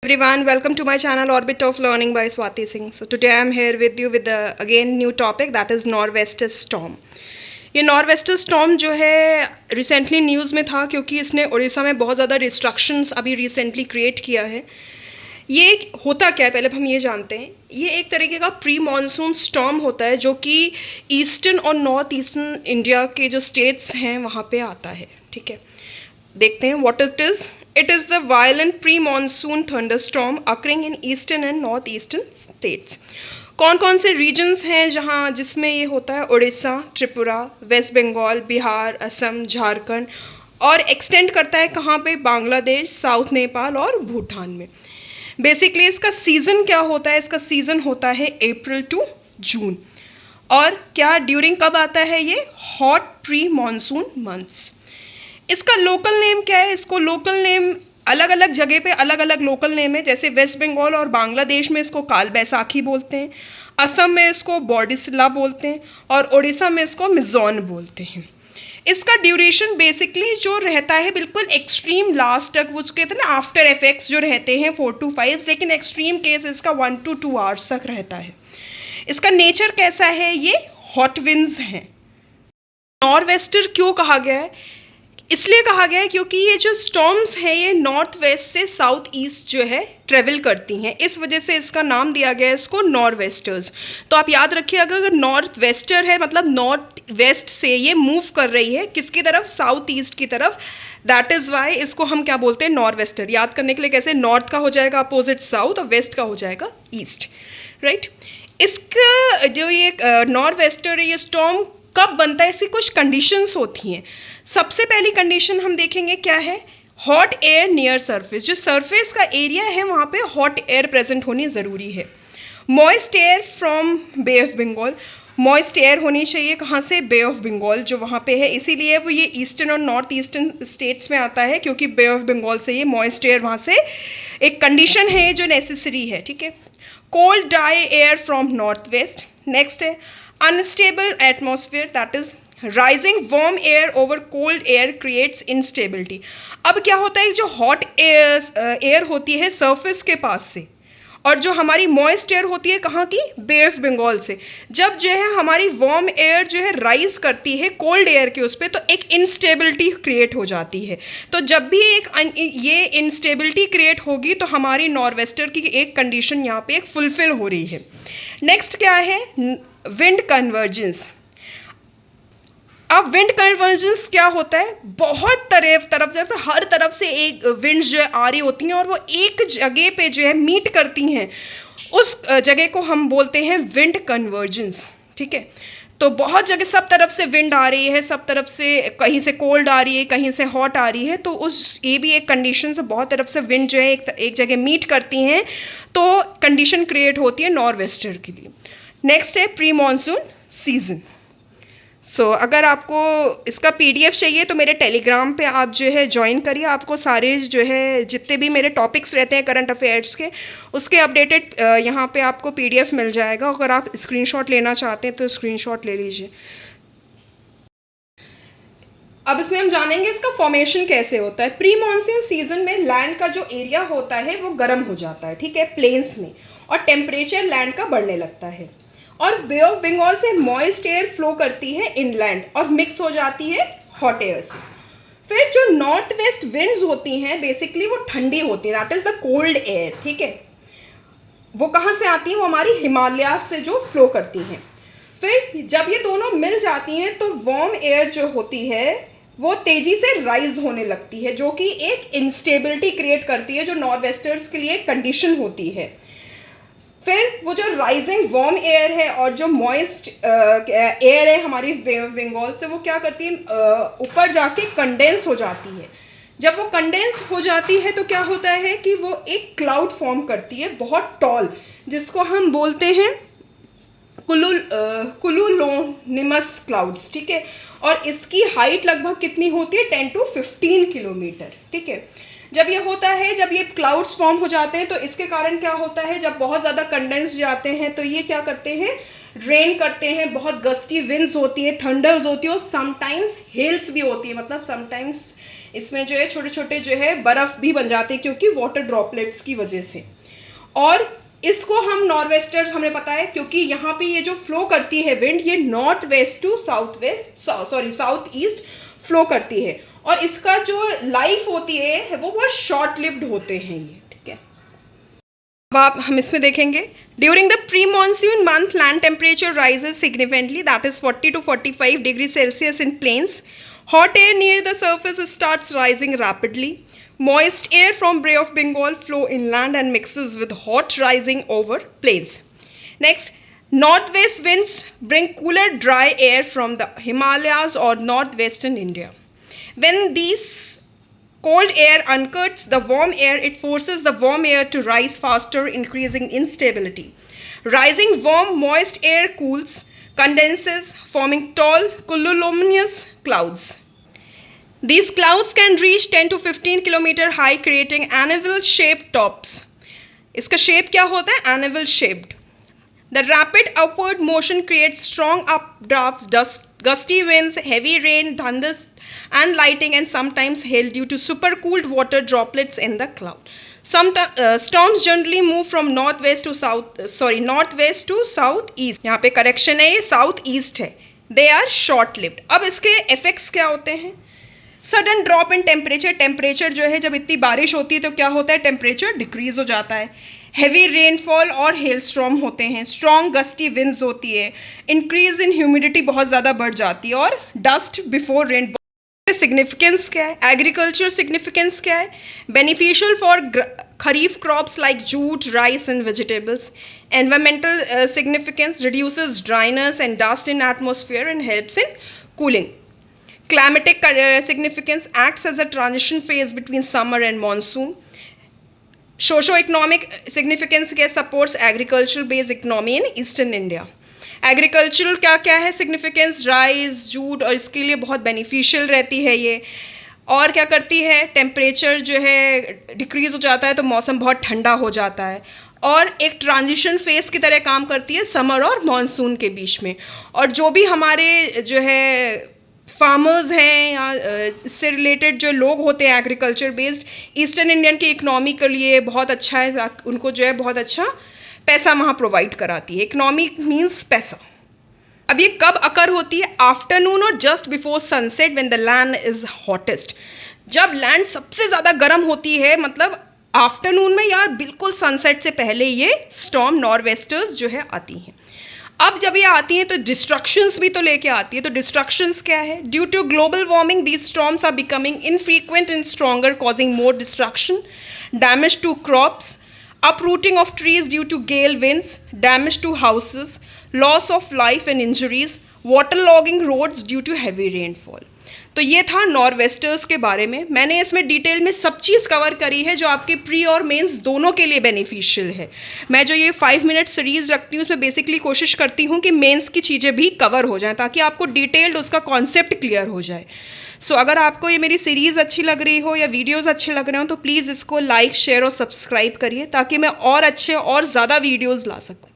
Everyone, welcome to my channel Orbit of Learning by Swati Singh. So today I am here with you with the again new topic, that is nor'wester storm. ये nor'wester storm जो है recently news में था क्योंकि इसने उड़ीसा में बहुत ज़्यादा रिस्ट्रक्शंस अभी रिसेंटली क्रिएट किया है. ये होता क्या है, पहले हम ये जानते हैं. ये एक तरीके का प्री मानसून स्टॉर्म होता है जो कि ईस्टर्न और नॉर्थ ईस्टर्न इंडिया के जो स्टेट्स हैं वहाँ पे आता है. ठीक है, देखते हैं what it is. It is the violent pre-monsoon thunderstorm occurring in eastern and northeastern states. कौन कौन से रीजन्स हैं जहाँ जिसमें ये होता है? उड़ीसा, त्रिपुरा, वेस्ट बंगाल, बिहार, असम, झारखंड और एक्सटेंड करता है कहाँ पे? बांग्लादेश, साउथ नेपाल और भूटान में. बेसिकली इसका सीज़न क्या होता है? इसका सीज़न होता है अप्रैल टू जून. और क्या ड्यूरिंग कब आता है ये? Hot pre monsoon months. इसका लोकल नेम क्या है? इसको लोकल नेम अलग अलग जगह पे अलग अलग लोकल नेम है. जैसे वेस्ट बंगाल और बांग्लादेश में इसको काल बैसाखी बोलते हैं, असम में इसको बॉडिसला बोलते हैं और उड़ीसा में इसको मिज़ोन बोलते हैं. इसका ड्यूरेशन बेसिकली जो रहता है बिल्कुल एक्सट्रीम लास्ट तक, वो कहते हैं ना आफ्टर इफेक्ट्स जो रहते हैं 4 to 5, लेकिन एक्सट्रीम केस इसका 1 to 2 आवर्स तक रहता है. इसका नेचर कैसा है? ये हॉट विंड्स हैं. नॉर्वेस्टर क्यों कहा गया है? इसलिए कहा गया है क्योंकि ये जो स्टॉर्म्स हैं ये नॉर्थ वेस्ट से साउथ ईस्ट जो है ट्रेवल करती हैं. इस वजह से इसका नाम दिया गया है इसको नॉर्वेस्टर्स. तो आप याद रखिएगा, अगर नॉर्थ वेस्टर है मतलब नॉर्थ वेस्ट से ये मूव कर रही है किसकी तरफ? साउथ ईस्ट की तरफ. दैट इज़ वाई इसको हम क्या बोलते हैं? नॉर्वेस्टर. याद करने के लिए कैसे? नॉर्थ का हो जाएगा अपोजिट साउथ और वेस्ट का हो जाएगा ईस्ट. राइट. इसका जो ये नॉर्वेस्टर ये स्टॉर्म कब बनता है, इसकी कुछ कंडीशंस होती हैं. सबसे पहली कंडीशन हम देखेंगे क्या है? Hot air near surface. जो सरफेस का एरिया है वहाँ पे हॉट एयर प्रेजेंट होनी ज़रूरी है. Moist air from Bay of Bengal. Moist air होनी चाहिए कहाँ से? बे ऑफ बंगाल जो वहाँ पे है. इसीलिए वो ये ईस्टर्न और नॉर्थ ईस्टर्न स्टेट्स में आता है क्योंकि बे ऑफ बंगाल से ये मॉइस्ट एयर वहाँ से एक कंडीशन है जो नेसेसरी है. ठीक है. Cold dry air from north west. Next है unstable atmosphere, that is rising warm air over cold air creates instability. अब क्या होता है, जो हॉट एयर होती है सरफेस के पास से और जो हमारी मॉइस्ट एयर होती है कहाँ की? बे ऑफ बंगाल से. जब जो है हमारी वार्म एयर जो है राइज करती है कोल्ड एयर के उस पर, तो एक इंस्टेबिलिटी क्रिएट हो जाती है. तो जब भी ये इंस्टेबिलिटी क्रिएट होगी तो हमारी नॉर्वेस्टर की एक कंडीशन यहाँ पे एक फुलफिल हो रही है. नेक्स्ट क्या है? Wind convergence. अब विंड कन्वर्जेंस क्या होता है? बहुत तरफ से हर तरफ से एक विंड्स जो है आ रही होती हैं और वो एक जगह पे जो है मीट करती हैं. उस जगह को हम बोलते हैं विंड कन्वर्जेंस. ठीक है. तो बहुत जगह सब तरफ से विंड आ रही है, सब तरफ से कहीं से कोल्ड आ रही है, कहीं से हॉट आ रही है, तो उस ये भी एक कंडीशन से बहुत तरफ से विंड जो है एक जगह मीट करती हैं, तो कंडीशन क्रिएट होती है नॉर्वेस्टर के लिए. नेक्स्ट है प्री मानसून सीजन. अगर आपको इसका PDF चाहिए तो मेरे टेलीग्राम पे आप जो है ज्वाइन करिए. आपको सारे जो है जितने भी मेरे टॉपिक्स रहते हैं करंट अफेयर्स के, उसके अपडेटेड यहाँ पे आपको PDF मिल जाएगा. अगर आप स्क्रीनशॉट लेना चाहते हैं तो स्क्रीनशॉट ले लीजिए. अब इसमें हम जानेंगे इसका फॉर्मेशन कैसे होता है. प्री मानसून सीजन में लैंड का जो एरिया होता है वो गर्म हो जाता है. ठीक है, प्लेन्स में, और टेम्परेचर लैंड का बढ़ने लगता है और बे ऑफ बंगाल से मॉइस्ट एयर फ्लो करती है इनलैंड और मिक्स हो जाती है हॉट एयर से. फिर जो नॉर्थ वेस्ट विंड्स होती हैं बेसिकली वो ठंडी होती हैं, that is the cold air. ठीक है. वो कहाँ से आती हैं? वो हमारी हिमालय से जो फ्लो करती हैं. फिर जब ये दोनों मिल जाती हैं तो वार्म एयर जो होती है वो तेज़ी से राइज होने लगती है, जो कि एक इंस्टेबिलिटी क्रिएट करती है, जो नॉर्वेस्टर्स के लिए कंडीशन होती है. फिर वो जो राइजिंग वार्म एयर है और जो मॉइस्ट एयर है हमारी बे ऑफ बंगाल से, वो क्या करती है? ऊपर जाके कंडेंस हो जाती है. जब वो कंडेंस हो जाती है तो क्या होता है कि वो एक क्लाउड फॉर्म करती है बहुत टॉल, जिसको हम बोलते हैं कुमुलोनिमस क्लाउड्स. ठीक है. और इसकी हाइट लगभग कितनी होती है? 10 to 15 किलोमीटर. ठीक है. जब ये होता है, जब ये क्लाउड्स फॉर्म हो जाते हैं तो इसके कारण क्या होता है, जब बहुत ज़्यादा कंडेंस जाते हैं तो ये क्या करते हैं, रेन करते हैं, बहुत गस्टी विंड्स होती है, थंडर्स होती है और समटाइम्स हेल्स भी होती है, मतलब समटाइम्स इसमें जो है छोटे छोटे जो है बर्फ़ भी बन जाते हैं क्योंकि वाटर ड्रॉपलेट्स की वजह से। और इसको हम नॉर्वेस्टर्स, हमें पता है क्योंकि यहाँ पे ये जो फ्लो करती है विंड, ये north west to south west, south east flow करती है और इसका जो लाइफ होती है वो बहुत शॉर्ट लिव्ड होते हैं ये, ठीक है। अब आप हम इसमें देखेंगे, during the pre monsoon month land temperature rises significantly, that is 40 to 45 degree Celsius in plains. Hot air near the surface starts rising rapidly. Moist air from Bay of Bengal flow inland and mixes with hot rising over plains. Next, northwest winds bring cooler dry air from the Himalayas or northwestern India. When these cold air uncuts the warm air, it forces the warm air to rise faster, increasing instability. Rising warm, moist air cools, condenses, forming tall cumulonimbus clouds. These clouds can reach 10 to 15 kilometer high, creating anvil-shaped tops. इसका shape क्या होता है? Anvil-shaped. The rapid upward motion creates strong updrafts, gusty winds, heavy rain, thunder, and lightning, and sometimes hail due to supercooled water droplets in the cloud. Some storms generally move from northwest to southeast. यहाँ पे correction है, ये south east है. They are short-lived. अब इसके effects क्या होते हैं? सडन ड्रॉप इन टेम्परेचर जो है, जब इतनी बारिश होती है तो क्या होता है, टेम्परेचर डिक्रीज हो जाता है. हैवी रेनफॉल और हेल स्टॉर्म होते हैं. स्ट्रॉन्ग गस्टी विंड्स होती है. इंक्रीज इन ह्यूमिडिटी बहुत ज़्यादा बढ़ जाती है. और डस्ट बिफोर रेन. सिग्निफिकेंस क्या है, एग्रीकल्चर सिग्निफिकेंस क्या है? Beneficial for kharif crops like jute, rice and vegetables. Environmental significance, reduces dryness and dust in atmosphere and helps in cooling. Climatic significance, acts as a transition phase between summer and monsoon. Socio-economic significance क्या, supports agricultural based economy in eastern India. Agricultural क्या क्या है significance, rice, jute, और इसके लिए बहुत beneficial रहती है ये. और क्या करती है, टेम्परेचर जो है डिक्रीज़ हो जाता है तो मौसम बहुत ठंडा हो जाता है. और एक ट्रांजिशन फेस की तरह काम करती है समर और मानसून के बीच में. और जो भी हमारे जो है फार्मर्स हैं या इससे रिलेटेड जो लोग होते हैं एग्रीकल्चर बेस्ड, ईस्टर्न इंडियन की इकनॉमी के लिए बहुत अच्छा है. उनको जो है बहुत अच्छा पैसा वहाँ प्रोवाइड कराती है. इकनॉमी मीन्स पैसा. अब ये कब अकर होती है? आफ्टरनून और just before sunset when the land is hottest. जब लैंड सबसे ज़्यादा गर्म होती है, मतलब आफ्टरनून में या बिल्कुल सनसेट से पहले ये स्टॉर्म नॉर्वेस्टर्स जो है आती हैं. अब जब ये आती हैं तो डिस्ट्रक्शंस भी तो लेके आती है. तो डिस्ट्रक्शंस क्या है? Due to global warming these storms are becoming infrequent and stronger, causing more destruction, damage to crops, uprooting of trees due to gale winds, damage to houses, loss of life and injuries, waterlogging roads due to heavy rainfall. तो ये था नॉर्वेस्टर्स के बारे में. मैंने इसमें detail में सब चीज़ कवर करी है जो आपके प्री और मेंस दोनों के लिए बेनिफिशियल है. मैं जो ये 5 मिनट सीरीज़ रखती हूँ उसमें बेसिकली कोशिश करती हूँ कि मेंस की चीज़ें भी कवर हो जाएं ताकि आपको डिटेल्ड उसका कॉन्सेप्ट क्लियर हो जाए. सो अगर आपको ये मेरी सीरीज़ अच्छी लग रही हो या वीडियोज़ अच्छे लग रहे हो तो प्लीज़ इसको लाइक, शेयर और सब्सक्राइब करिए ताकि मैं और अच्छे और ज़्यादा वीडियोज़ ला सकूँ.